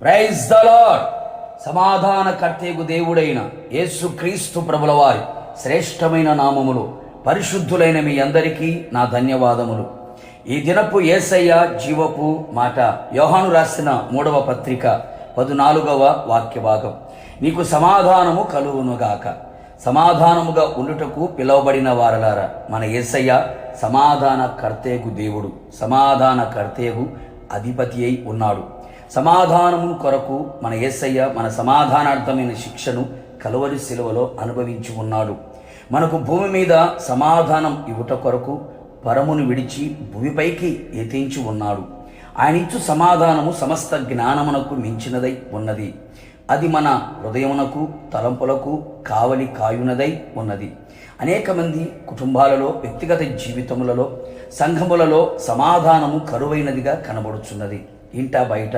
Praise the lord. సమాధానకర్తయగు దేవుడైన యేసుక్రీస్తు ప్రభుల వారి శ్రేష్టమైన నామములు పరిశుద్ధులైన మీ అందరికీ నా ధన్యవాదములు. ఈ దినపు యేసయ్య జీవపు మాట యోహాను రాసిన 3వ పత్రిక 14వ వాక్య భాగం. నీకు సమాధానము కలుగునుగాక. సమాధానముగా ఉండుటకు పిలువబడిన వారలారా, మన యేసయ్య సమాధానకర్తయగు దేవుడు, సమాధానకర్తయగు అధిపతి అయి ఉన్నాడు. సమాధానము కొరకు మన యేసయ్య మన సమాధానార్థమైన శిక్షను కలువరి శిలువలో అనుభవించి ఉన్నాడు. మనకు భూమి మీద సమాధానం ఇవ్వుట కొరకు పరమును విడిచి భూమిపైకి ఎత్తించి ఉన్నాడు. ఆయన ఇచ్చు సమాధానము సమస్త జ్ఞానమునకు మించినదై ఉన్నది. అది మన హృదయమునకు తలంపులకు కావలి కాయునదై ఉన్నది. అనేక మంది కుటుంబాలలో, వ్యక్తిగత జీవితములలో, సంఘములలో సమాధానము కరువైనదిగా కనబడుచున్నది. ఇంట బయట,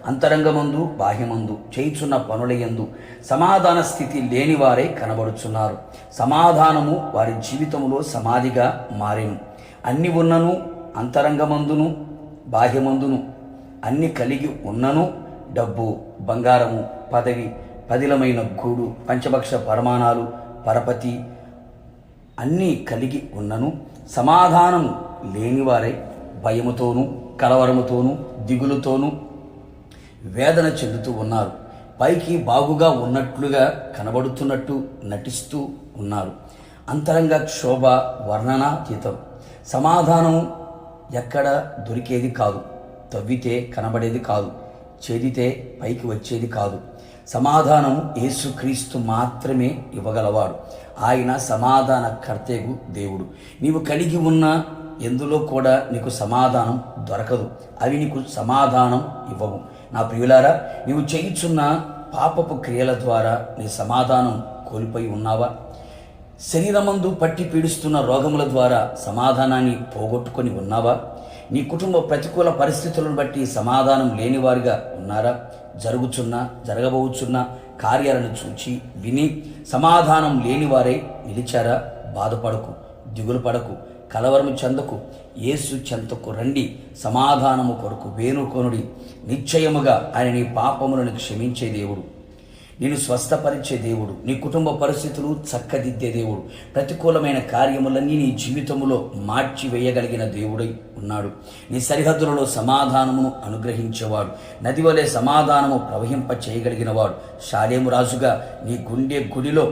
అంతరంగమందు బాహ్యమందు చేయుచున్న పనులయందు సమాధాన స్థితి లేని వారే కనబడుచున్నారు. సమాధానము వారి జీవితములో సమాధిగా మారెను. అన్ని ఉన్నను, అంతరంగమందును బాహ్యమందును అన్ని కలిగి ఉన్నను, డబ్బు, బంగారము, పదవి, పదిలమైన గూడు, పంచభక్ష పరమాణాలు, పరపతి అన్నీ కలిగి ఉన్నను సమాధానము లేనివారై భయముతోనూ కలవరముతోనూ దిగులుతోనూ వేదన చెందుతూ ఉన్నారు. పైకి బాగుగా ఉన్నట్లుగా కనబడుతున్నట్టు నటిస్తూ ఉన్నారు. అంతరంగ క్షోభ వర్ణనాతీతం. సమాధానం ఎక్కడ దొరికేది కాదు, తవ్వితే కనబడేది కాదు, చేదితే పైకి వచ్చేది కాదు. సమాధానం యేసుక్రీస్తు మాత్రమే ఇవ్వగలవాడు. ఆయన సమాధానకర్తయగు దేవుడు. నీవు కలిగి ఉన్న ఎందులో కూడా నీకు సమాధానం దొరకదు. అవి నీకు సమాధానం ఇవ్వవు. నా ప్రియులారా, నీవు చేయుచున్న పాపపు క్రియల ద్వారా నీ సమాధానం కోల్పోయి ఉన్నావా? శరీరమందు పట్టి పీడిస్తున్న రోగముల ద్వారా సమాధానాన్ని పోగొట్టుకొని ఉన్నావా? నీ కుటుంబ ప్రతికూల పరిస్థితులను బట్టి సమాధానం లేనివారిగా ఉన్నారా? జరగబోచున్న కార్యాలను చూచి విని సమాధానం లేనివారై నిలిచారా? బాధపడకు, దిగులు పడకు, కలవరము చెందకు. యేసు చెంతకు రండి, సమాధానము కొరకు వేనుకొనుడి. నిశ్చయముగా ఆయన నీ పాపములను క్షమించే దేవుడు, నిన్ను స్వస్థపరిచే దేవుడు, నీ కుటుంబ పరిస్థితులు చక్కదిద్దే దేవుడు, ప్రతికూలమైన కార్యములన్నీ నీ జీవితములో మార్చి వేయగలిగిన దేవుడై ఉన్నాడు. నీ సరిహద్దులలో సమాధానమును అనుగ్రహించేవాడు, నది వలె సమాధానము ప్రవహింప చేయగలిగిన వాడు, షాలేము రాజుగా నీ గుండె గుడిలో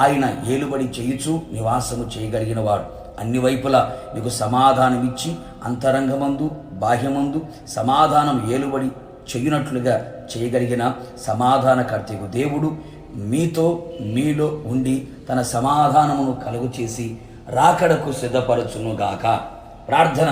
ఆయన ఏలుబడి చేయుచు నివాసము చేయగలిగిన వాడు, అన్ని వైపులా నీకు సమాధానమిచ్చి అంతరంగమందు బాహ్యమందు సమాధానం ఏలుబడి చెయ్యునట్లుగా చేయగలిగిన సమాధానకర్తయగు దేవుడు మీలో ఉండి తన సమాధానమును కలుగు చేసి రాకడకు సిద్ధపరచునుగాక. ప్రార్థన.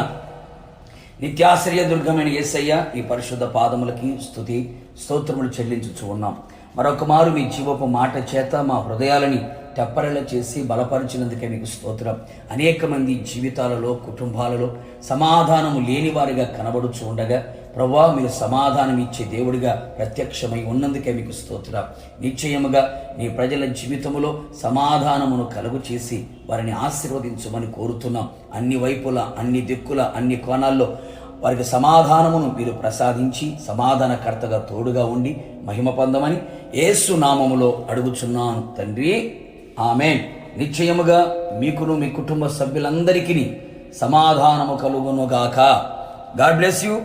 నిత్యాశ్రయ దుర్గమైన యేసయ్య, ఈ పరిశుద్ధ పాదములకి స్తుతి స్తోత్రములు చెల్లించుచు ఉన్నాం. మరొక మారు మీ జీవపు మాట చేత మా హృదయాలని తెప్పరల చేసి బలపరిచినందుకే మీకు స్తోత్రం. అనేక మంది జీవితాలలో, కుటుంబాలలో సమాధానము లేని వారిగా కనబడుచు ఉండగా ప్రభువా, మీరు సమాధానం ఇచ్చే దేవుడిగా ప్రత్యక్షమై ఉన్నందుకే మీకు స్తోత్రం. నిశ్చయముగా నీ ప్రజల జీవితములో సమాధానమును కలుగు చేసి వారిని ఆశీర్వదించమని కోరుతున్నాం. అన్ని వైపుల, అన్ని దిక్కుల, అన్ని కోణాల్లో వారికి సమాధానమును మీరు ప్రసాదించి సమాధానకర్తగా తోడుగా ఉండి మహిమ పొందమని యేసు నామములో అడుగుచున్నాను తండ్రి, ఆమేన్. నిశ్చయముగా మీకును మీ కుటుంబ సభ్యులందరికీ సమాధానము కలుగునుగాక. God bless you.